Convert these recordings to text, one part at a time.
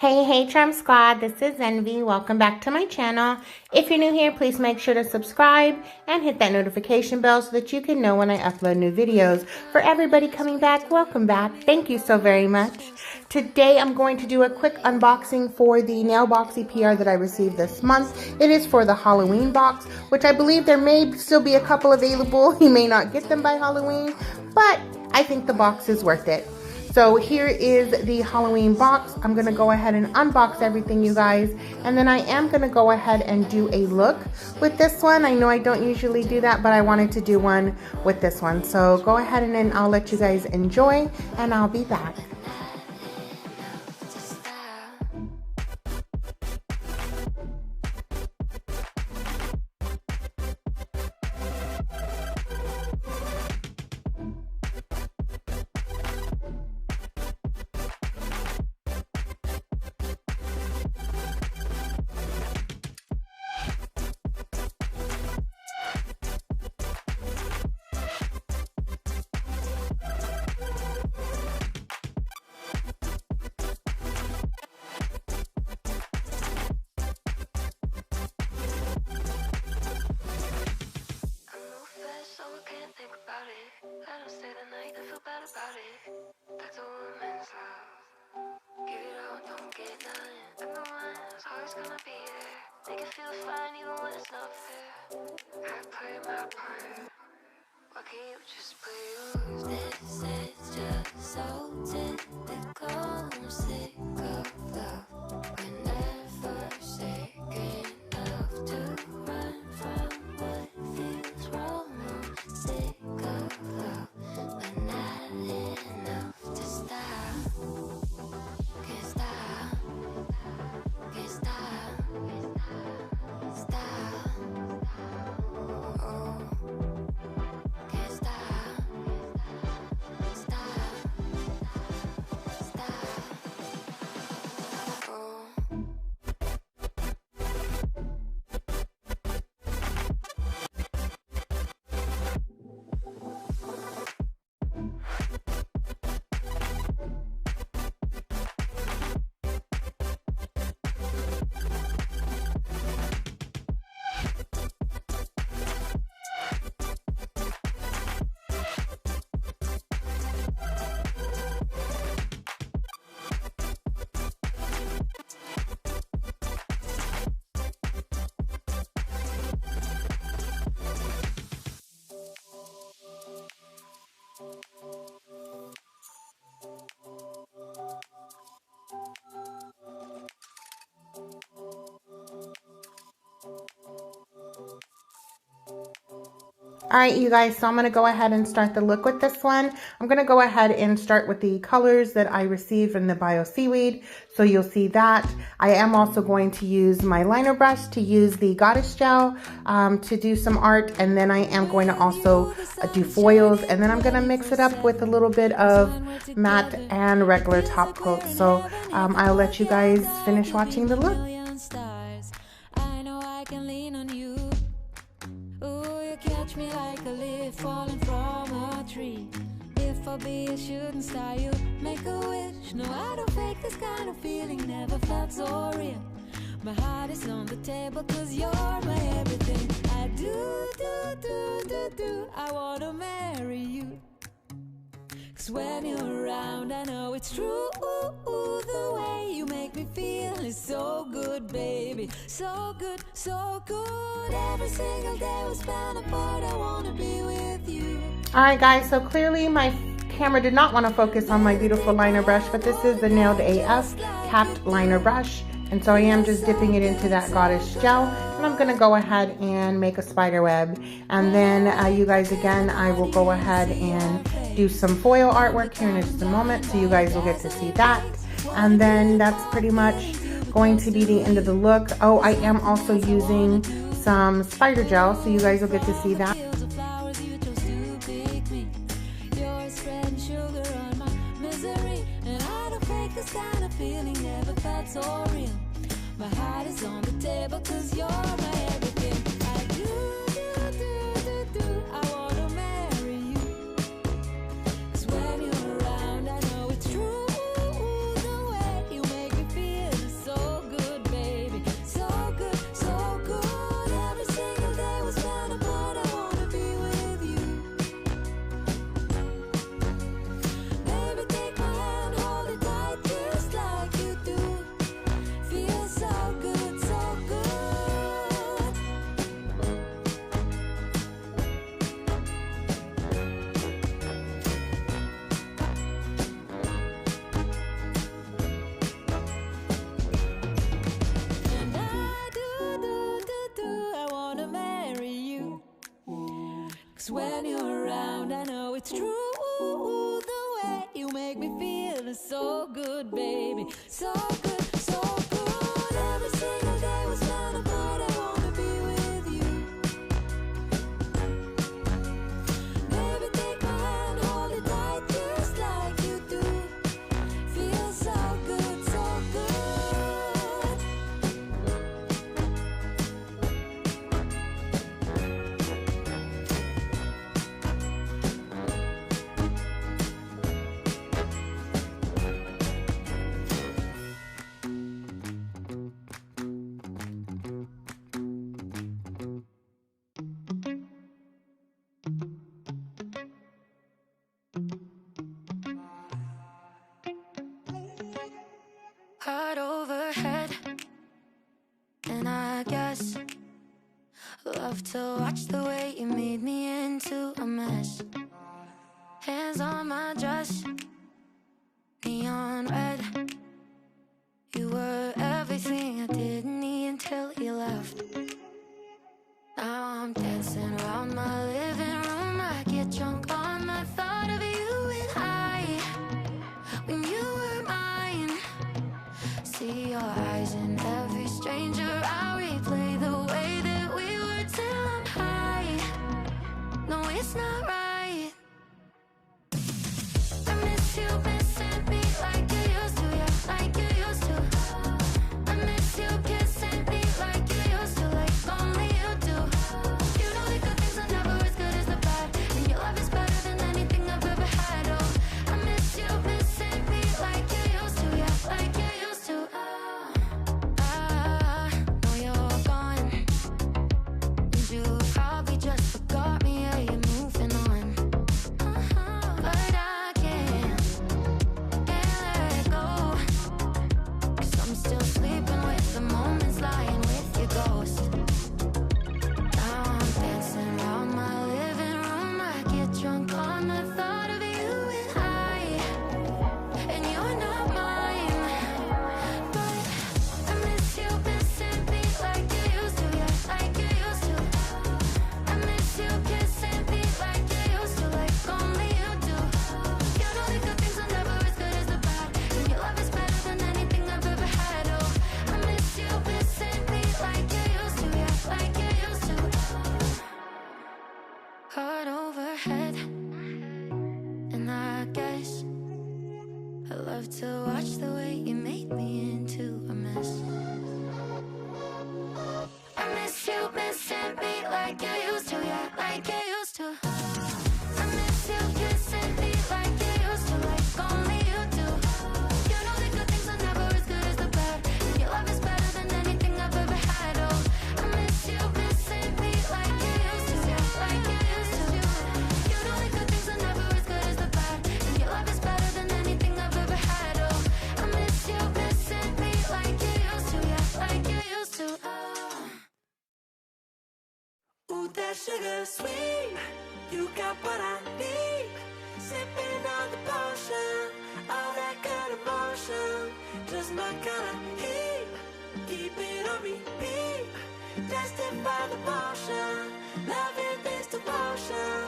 Hey Charm Squad, this is Envy. Welcome back to my channel. If you're new here, please make sure to subscribe and hit that notification bell so that you can know when I upload new videos. For everybody coming back, welcome back. Thank you so very much. Today I'm going to do a quick unboxing for the Nailboxy PR that I received this month. It is for the Halloween box, which I believe there may still be a couple available. You may not get them by Halloween, but I think the box is worth it. So here is the Halloween box. I'm going to go ahead and unbox everything, you guys. And then I am going to go ahead and do a look with this one. I know I don't usually do that, but I wanted to do one with this one. So go ahead and then I'll let you guys enjoy and I'll be back. Let them stay the night and feel bad about it. That's a woman's love. Give it all, don't get nothing. And the one's always gonna be there. Make it feel fine even when it's not fair. I play my part. Why can't you just play yours? This is just so typical. I'm sick of love. We're never sick enough to run from what feels wrong. I'm sick of love, but not enough to stop. Can't stop. Can't stop. Stop. Oh. Can't stop. Stop. Stop. Oh. All right, you guys, so I'm going to go ahead and start the look with this one. I'm going to go ahead and start with the colors that I received from the Bio Seaweed. So you'll see that. I am also going to use my liner brush to use the Goddess gel to do some art. And then I am going to also do foils. And then I'm going to mix it up with a little bit of matte and regular top coat. So I'll let you guys finish watching the look. Catch me like a leaf falling from a tree. If I be a shooting star, you make a wish. No, I don't fake this kind of feeling, never felt so real. My heart is on the table cause you're my everything. I do, I wanna marry you. Cause when you're around, I know it's true. The way you make me feel is so good, baby. So good, so good. Every single day we spend apart, I wanna be with you. Alright guys, so clearly my camera did not want to focus on my beautiful liner brush, but this is the NaileAF capped liner brush. And so I am just dipping it into that Goddess gel. And I'm going to go ahead and make a spider web. And then you guys, again, I will go ahead and do some foil artwork here in just a moment. So you guys will get to see that. And then that's pretty much going to be the end of the look. Oh, I am also using some spider gel. So you guys will get to see that. So real. My heart is on the table cause you're my everything. I do, I wanna marry you. Cause when you're around, I know it's true. The way you make me feel electrics when you're around. I know it's true, the way you make me feel is so good, baby. So good, so good. Every single day was kind of hard. I wanna be with you. Baby, take my hand, hold it tight just like you do. Feels so good, so good. Heart overhead, and I guess love to watch the way you made me into a mess. Hands on my dress, neon red. You were everything I didn't need until you left. Now I'm dancing around my living room. I get drunk on the thought of you and I, when you were mine. See your eyes in every stranger. I replay the way that we were till I'm high. No, it's not right. I miss you missing me like you used to, yeah, like you used to. I miss you kissing me like you used to, like only you do. You know the good things are never as good as the bad, and your love is better than anything I've ever had. Oh, I miss you missing me like you used to, yeah, like you used to. I know you're gone, and you probably just forgot me. Yeah, you're moving on, but I can't let go, 'cause I'm still sleeping with the moments, lying with your ghost. Now I'm dancing around my living room. I get drunk on the thought of you and I, and you're not mine. But I miss you missing me like you used to, yeah, like you used to. I miss you kissing me like you used to, like only you do. You know the good things are never as good as the bad, and your love is better than anything I've ever had. Oh, I miss you missing me like you used to, yeah, like you used to. Heart overhead, and I guess I love to watch the way you made me into a mess. I miss you missing me like you used to, yeah, like you used to. I miss you kissing me like you used to, like only you do. You know the good things are never as good as the bad, and your love is better than anything I've ever had. Oh, I miss you missing me like you used to, yeah, like you used to. You know the good things are never as good as the bad, and your love is better than anything I've ever had. Oh, I miss you missing me like you used to, yeah, like you used to. Ooh, that sugar sweet, you got what I need. Sipping on the potion, all that good emotion, just my kind of heat. Keep it on repeat, tested by the potion, loving this devotion.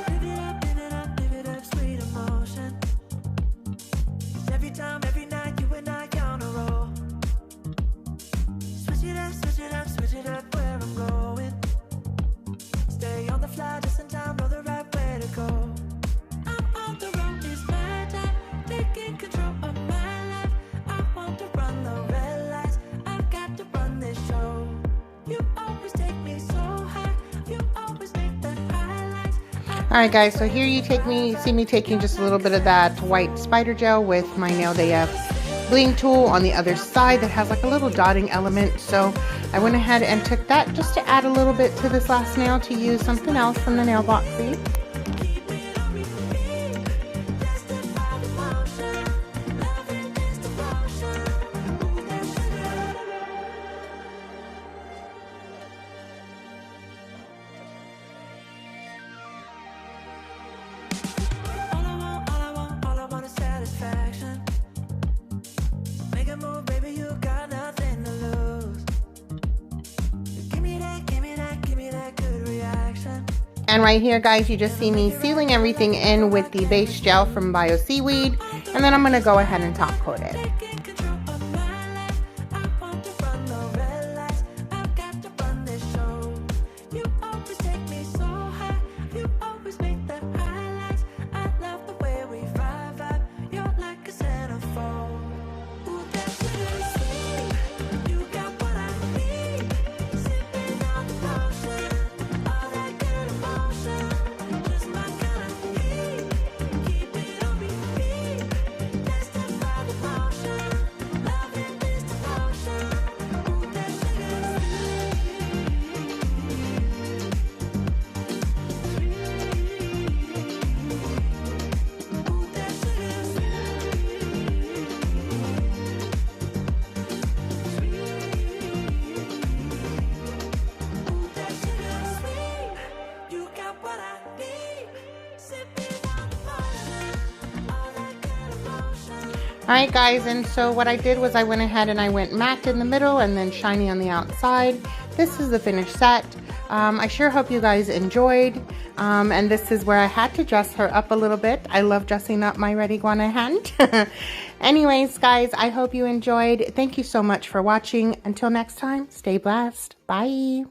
Live it up, live it up, live it up, sweet emotion. Every time, every night, you and I on a roll. Switch it up, switch it up, switch it up where I'm going. Stay on the fly just in time, know the right way to go. I'm on the road, it's my time, taking control of my life. I want to run the red lights, I've got to run this show. You always take me so high, you always make the highlights. Alright guys, so here you see me taking just a little bit of that white spider gel with my NaileAF bling tool on the other side that has like a little dotting element. So I went ahead and took that just to add a little bit to this last nail to use something else from the Nailboxy. All I want is satisfaction. Make a move, baby, you got nothing to lose. Give me that good reaction. And right here, guys, you just see me sealing everything in with the base gel from Bio Seaweed. And then I'm going to go ahead and top coat it. Taking control of my life. I want to run the red lights. I've got to run this show. You always take me so high. You always make the highlights. I love the way we vibe. You're like a centerfold. Ooh, that sugar sweet. You got what I need. Sipping on the potion. All that good emotion. Just my kind of heat. Keep it on repeat. Testify the motion. Loving this devotion. Ooh, that sugar sweet. You got what I need. Sipping on the potion. All that good emotion. Alright guys, and so what I did was I went ahead and I went matte in the middle and then shiny on the outside. This is the finished set. I sure hope you guys enjoyed. And this is where I had to dress her up a little bit. I love dressing up my red iguana hand. Anyways, guys, I hope you enjoyed. Thank you so much for watching. Until next time, stay blessed. Bye.